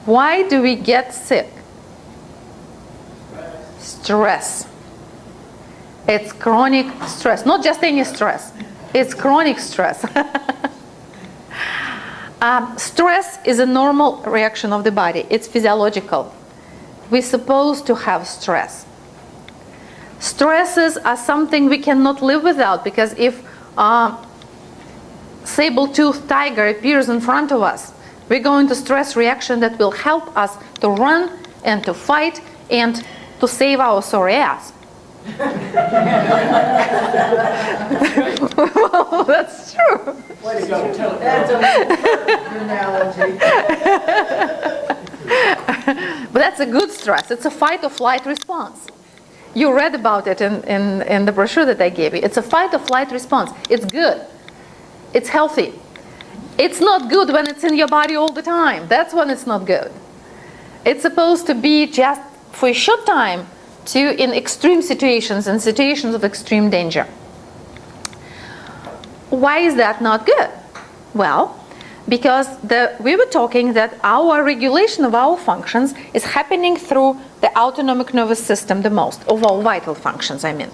Why do we get sick? Stress. It's chronic stress, not just any stress. It's chronic stress. Stress is a normal reaction of the body. It's physiological. We're supposed to have stress. Stresses are something we cannot live without, because if saber-toothed tiger appears in front of us, we're going to stress reaction that will help us to run and to fight and to save our sorry ass. Well, that's true. Way to go. That's an analogy. But that's a good stress. It's a fight or flight response. You read about it in the brochure that I gave you. It's a fight or flight response. It's good. It's healthy. It's not good when it's in your body all the time. That's when it's not good. It's supposed to be just for a short time in extreme situations and situations of extreme danger. Why is that not good? Well, because we were talking that our regulation of our functions is happening through the autonomic nervous system the most, of all vital functions, I mean.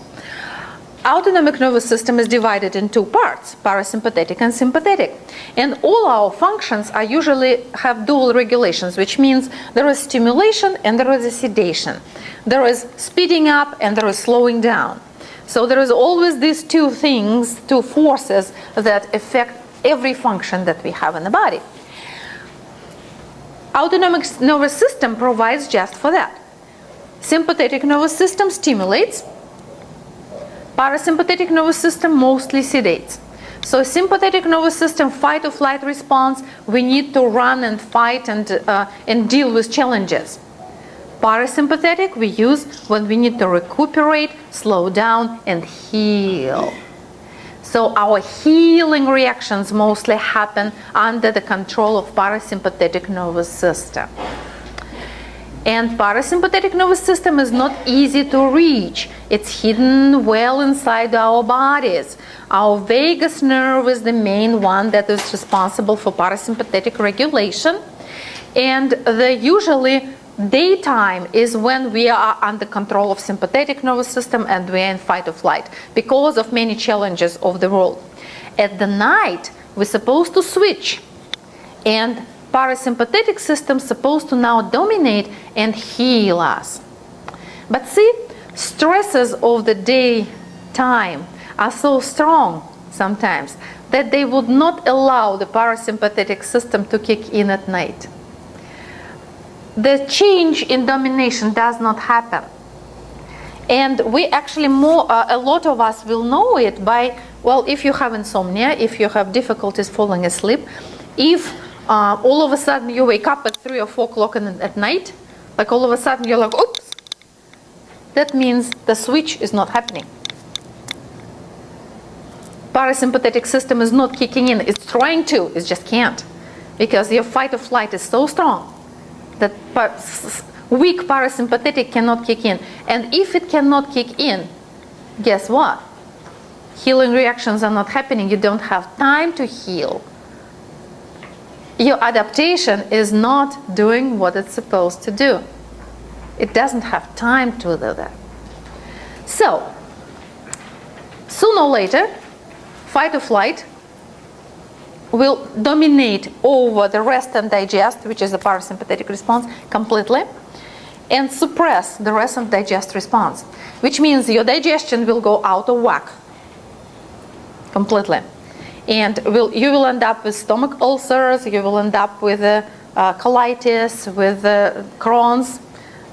Autonomic nervous system is divided in two parts, parasympathetic and sympathetic. And all our functions are usually have dual regulations, which means there is stimulation and there is a sedation. There is speeding up and there is slowing down. So there is always these two things, two forces that affect every function that we have in the body. Autonomic nervous system provides just for that. Sympathetic nervous system stimulates. Parasympathetic nervous system mostly sedates. So sympathetic nervous system fight or flight response, we need to run and fight and deal with challenges. Parasympathetic we use when we need to recuperate, slow down, and heal. So our healing reactions mostly happen under the control of parasympathetic nervous system. And parasympathetic nervous system is not easy to reach. It's hidden well inside our bodies. Our vagus nerve is the main one that is responsible for parasympathetic regulation. And usually daytime is when we are under control of sympathetic nervous system and we are in fight or flight because of many challenges of the world. At the night, we're supposed to switch. And parasympathetic system is supposed to now dominate and heal us. But see, stresses of the daytime are so strong sometimes that they would not allow the parasympathetic system to kick in at night. The change in domination does not happen. And we actually a lot of us will know it by, well, if you have insomnia, if you have difficulties falling asleep, if all of a sudden you wake up at 3 or 4 o'clock at night, like all of a sudden you're like, oops, that means the switch is not happening. Parasympathetic system is not kicking in. It's trying to, it just can't. Because your fight or flight is so strong that weak parasympathetic cannot kick in. And if it cannot kick in, guess what? Healing reactions are not happening. You don't have time to heal. Your adaptation is not doing what it's supposed to do. It doesn't have time to do that. So, sooner or later, fight or flight will dominate over the rest and digest, which is the parasympathetic response, completely, and suppress the rest and digest response, which means your digestion will go out of whack completely. And you will end up with stomach ulcers, you will end up with colitis, with Crohn's,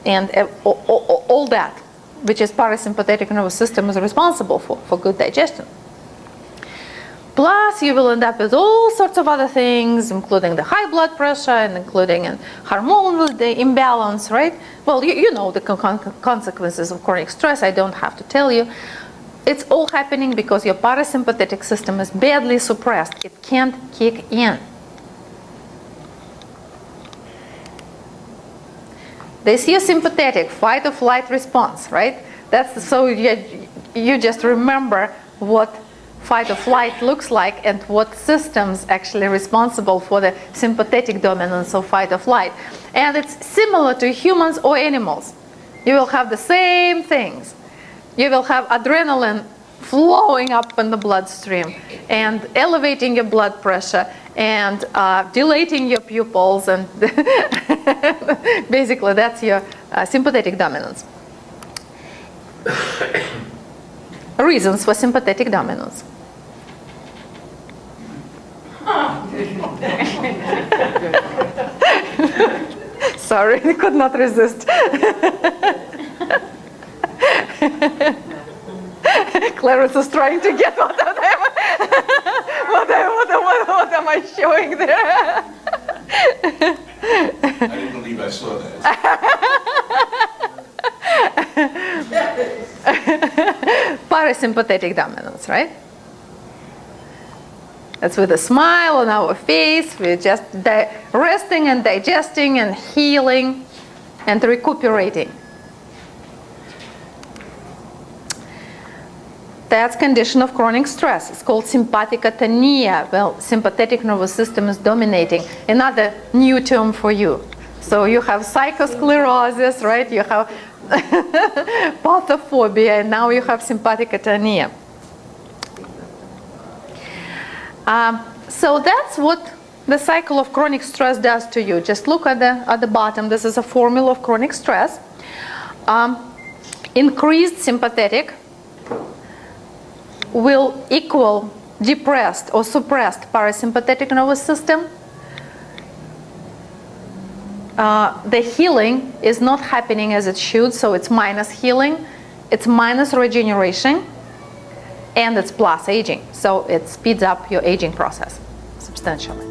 and all that, which is parasympathetic nervous system is responsible for good digestion. Plus, you will end up with all sorts of other things, including the high blood pressure and including a hormonal imbalance, right? Well, you know the consequences of chronic stress. I don't have to tell you. It's all happening because your parasympathetic system is badly suppressed. It can't kick in. This is your sympathetic fight or flight response, right? That's so you just remember what fight or flight looks like and what systems actually responsible for the sympathetic dominance of fight or flight. And it's similar to humans or animals. You will have the same things. You will have adrenaline flowing up in the bloodstream and elevating your blood pressure and dilating your pupils, and basically that's your sympathetic dominance. Reasons for sympathetic dominance. Sorry, I could not resist. Clarence is trying to get what am I showing there? I didn't believe I saw that. Parasympathetic dominance, right? That's with a smile on our face. We're just resting and digesting and healing and recuperating. That's condition of chronic stress. It's called sympathetic atonia. Well, sympathetic nervous system is dominating. Another new term for you. So you have psychosclerosis, right? You have pathophobia, and now you have sympathetic atonia. So that's what the cycle of chronic stress does to you. Just look at the bottom. This is a formula of chronic stress. Increased sympathetic will equal depressed or suppressed parasympathetic nervous system. The healing is not happening as it should, so it's minus healing, it's minus regeneration, and it's plus aging. So it speeds up your aging process substantially.